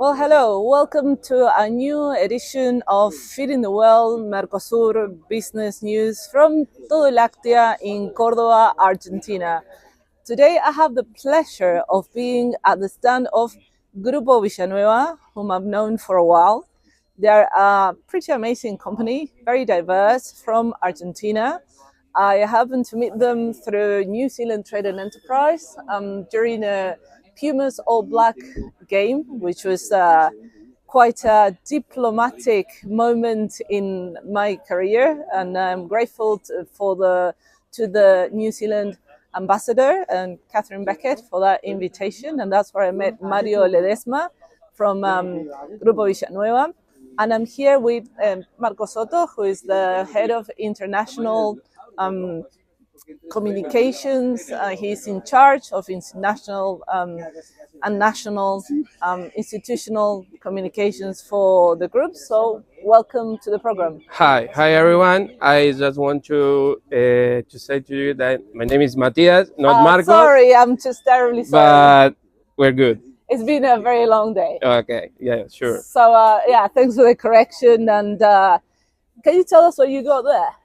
Well, hello. Welcome to a new edition of Feeding the World Mercosur business news from Todo Láctea in Córdoba, Argentina. Today, I have the pleasure of being at the stand of Grupo Villanueva, whom I've known for a while. They're a pretty amazing company, very diverse, from Argentina. I happened to meet them through New Zealand Trade and Enterprise during a Pumas All Black game, which was quite a diplomatic moment in my career, and I'm grateful to the New Zealand ambassador and Catherine Beckett for that invitation, and that's where I met Mario Ledesma from Grupo Villanueva. And I'm here with Matías Soto, who is the head of international communications. He's in charge of international and national institutional communications for the group. So welcome to the program. Hi everyone. I just want to say to you that my name is Matías, not Marcos. Sorry, I'm just terribly sorry. But we're good. It's been a very long day. Okay, yeah, sure. So yeah, thanks for the correction. And can you tell us what you got there?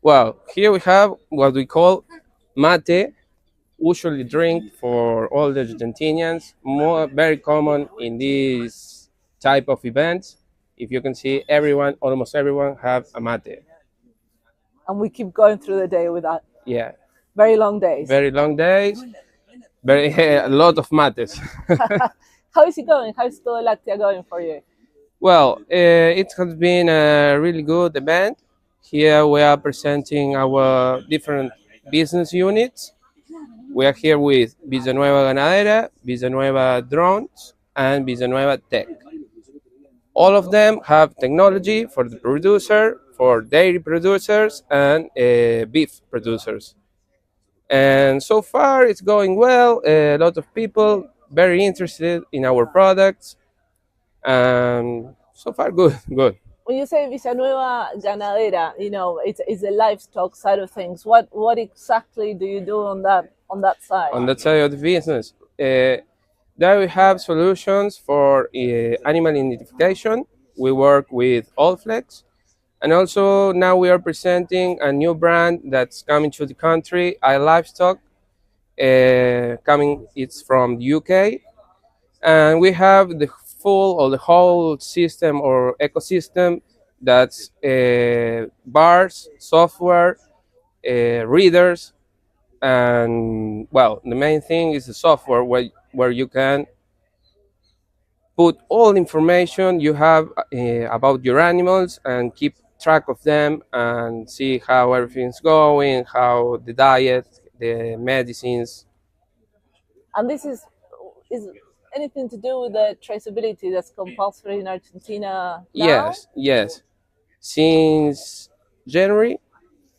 Well, here we have what we call mate, usually drink for all the Argentinians, very common in this type of events. If you can see, almost everyone have a mate. And we keep going through the day with that. Yeah. Very long days. Very long days. A lot of mates. How is it going? How is Todo Láctea going for you? Well, it has been a really good event. Here we are presenting our different business units. We are here with Villanueva Ganadera, Villanueva Drones, and Villanueva Tech. All of them have technology for the producer, for dairy producers, and beef producers. And so far it's going well. A lot of people very interested in our products. So far good. When you say Villanueva Ganadera, it's the livestock side of things. What exactly do you do on that side? On that side of the business, there we have solutions for animal identification. We work with Allflex. And also now we are presenting a new brand that's coming to the country, Livestock. It's from the UK. And we have the whole system or ecosystem that's bars, software, readers, and well, the main thing is the software where you can put all information you have about your animals and keep track of them and see how everything's going, how the diet, the medicines. And this is anything to do with the traceability that's compulsory in Argentina now? Yes. Since January,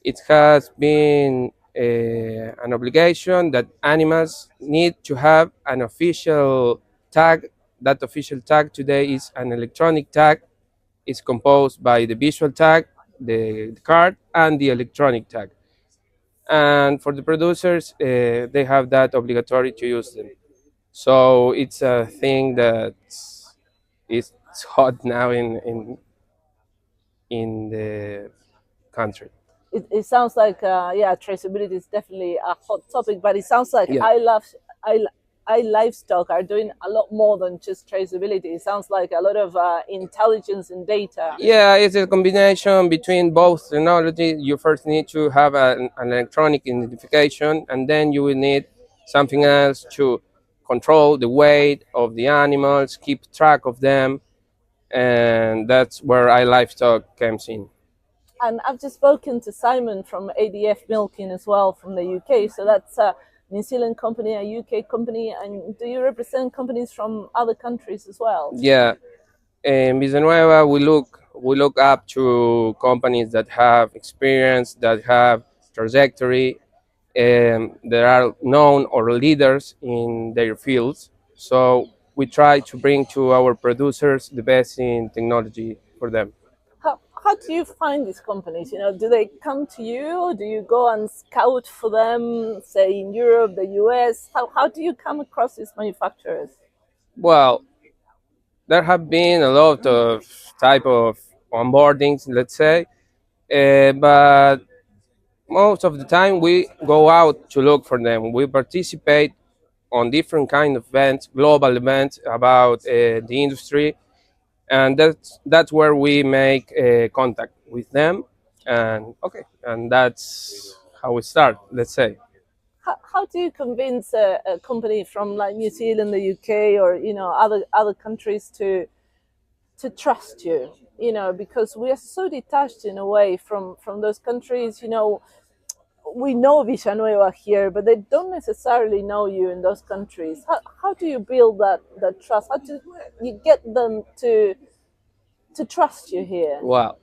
it has been an obligation that animals need to have an official tag. That official tag today is an electronic tag. It's composed by the visual tag, the card, and the electronic tag. And for the producers, they have that obligatory to use them. So it's a thing that is hot now in the country. It sounds like traceability is definitely a hot topic, but it sounds like Livestock are doing a lot more than just traceability. It sounds like a lot of intelligence and data. Yeah, it's a combination between both technology. You first need to have an electronic identification, and then you will need something else to control the weight of the animals, keep track of them, and that's where Livestock comes in. And I've just spoken to Simon from ADF Milking as well from the UK. So that's a New Zealand company, a UK company. And do you represent companies from other countries as well? Yeah, in Villanueva we look up to companies that have experience, that have trajectory, and that are known or leaders in their fields. So we try to bring to our producers the best in technology for them. How do you find these companies? Do they come to you, or do you go and scout for them, say in Europe, the US? How do you come across these manufacturers? Well, there have been a lot of type of onboardings, let's say, but most of the time we go out to look for them. We participate on different kind of events, global events about the industry, and that's where we make contact with them, and okay, and that's how we start, let's say. How do you convince a company from like New Zealand, the UK, or other countries to trust you? Because we are so detached in a way from those countries. We know Villanueva here, but they don't necessarily know you in those countries. How do you build that trust? How do you get them to trust you here? Well,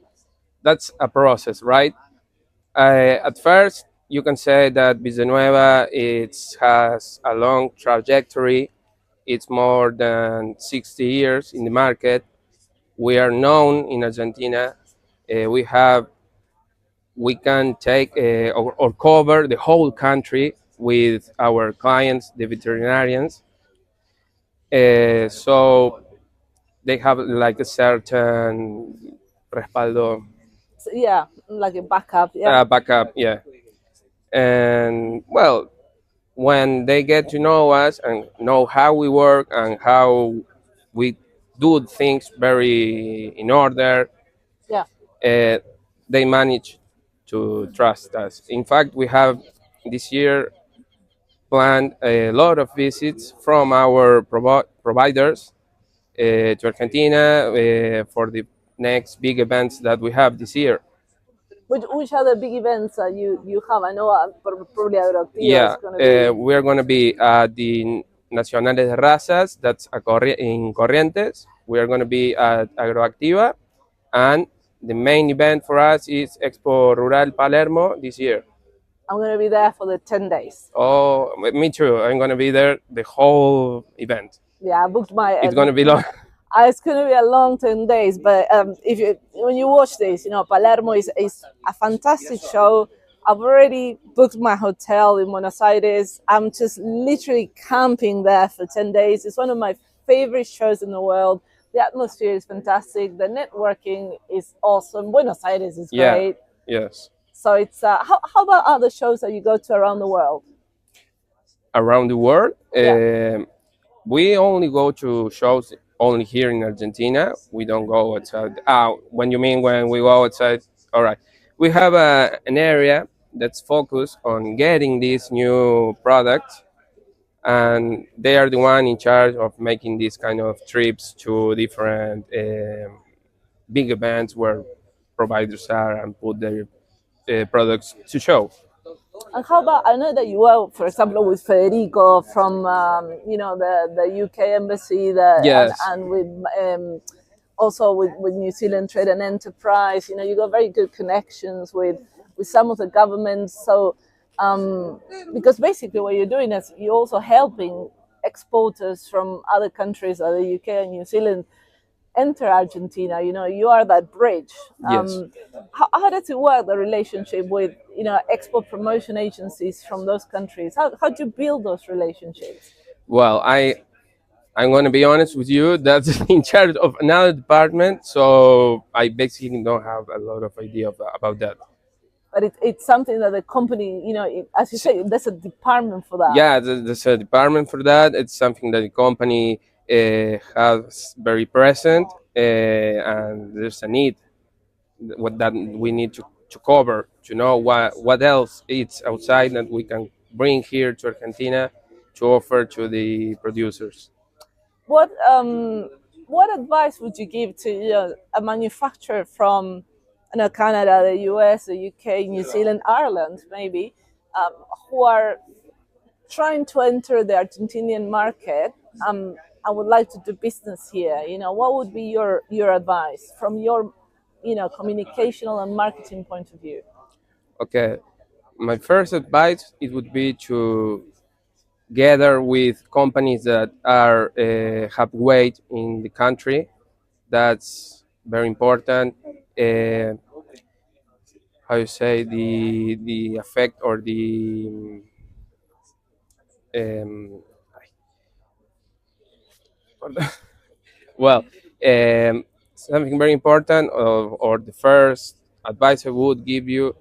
that's a process, right? At first, you can say that Villanueva has a long trajectory. It's more than 60 years in the market. We are known in Argentina. We can take or cover the whole country with our clients, the veterinarians. So they have like a certain respaldo, So, yeah, like a backup. Yeah, backup, yeah. And well, when they get to know us and know how we work and how we do things very in order, yeah. uh, they manage to trust us. In fact, we have this year planned a lot of visits from our providers to Argentina for the next big events that we have this year. Which other big events you have? I know probably Agroactiva is Yeah, going to be. we're going to be at the Nacionales de Razas, that's in Corrientes. We are going to be at Agroactiva, and the main event for us is Expo Rural Palermo this year. I'm going to be there for the 10 days. Oh, me too. I'm going to be there the whole event. Yeah, I booked my. It's going to be long. It's going to be a long 10 days, but if you when you watch this, Palermo is a fantastic show. I've already booked my hotel in Buenos Aires. I'm just literally camping there for 10 days. It's one of my favorite shows in the world. The atmosphere is fantastic. The networking is awesome. Buenos Aires is Yeah, great. yes. So it's how about other shows that you go to around the world? Around the world, Yeah. we only go to shows only here in Argentina. We don't go outside. When you mean when we go outside, all right. We have an area that's focused on getting these new products, and they are the one in charge of making these kind of trips to different big events where providers are and put their products to show. And how about I know that you work, for example, with Federico from the UK embassy, Yes. and with also with New Zealand Trade and Enterprise. You got very good connections with some of the governments. So because basically what you're doing is you're also helping exporters from other countries, like the UK and New Zealand, enter Argentina. You are that bridge. Yes. How does it work, the relationship with export promotion agencies from those countries? How do you build those relationships? Well, I'm going to be honest with you. That's in charge of another department, so I basically don't have a lot of idea about that. But it's something that the company, as you say, there's a department for that. Yeah, there's a department for that. It's something that the company has very present, and there's a need what that we need to cover to know what else it's outside that we can bring here to Argentina to offer to the producers. What what advice would you give to a manufacturer from Canada, the US, the UK, New Zealand, Ireland, maybe, um, who are trying to enter the Argentinian market? I would like to do business here. What would be your advice from your communicational and marketing point of view? Okay, my first advice it would be to gather with companies that are have weight in the country. That's very important. Uh, how you say the effect or the um, Well, something very important, or the first advice I would give you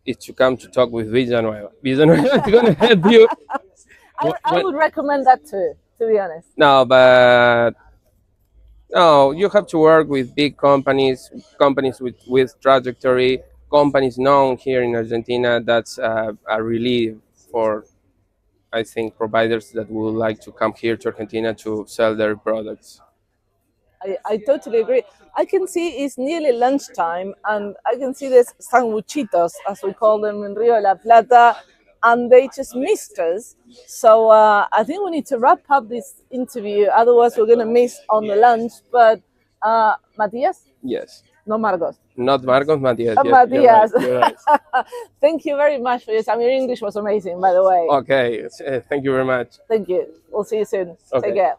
is to come to talk with Villanueva. Villanueva is going to help you. I would recommend that too, to be honest. No, but no, you have to work with big companies, companies with trajectory, companies known here in Argentina. That's a relief for, I think, providers that would like to come here to Argentina to sell their products. I totally agree. I can see it's nearly lunchtime, and I can see there's sanguchitos, as we call them in Rio de la Plata, and they just missed us. So I think we need to wrap up this interview, otherwise we're going to miss on the lunch. But Matias? Yes. No, Marcos. Not Marcos, Matias. Yes, Matias. You're right. Thank you very much for your time. Your English was amazing, by the way. Okay. Thank you very much. Thank you. We'll see you soon. Okay. Take care.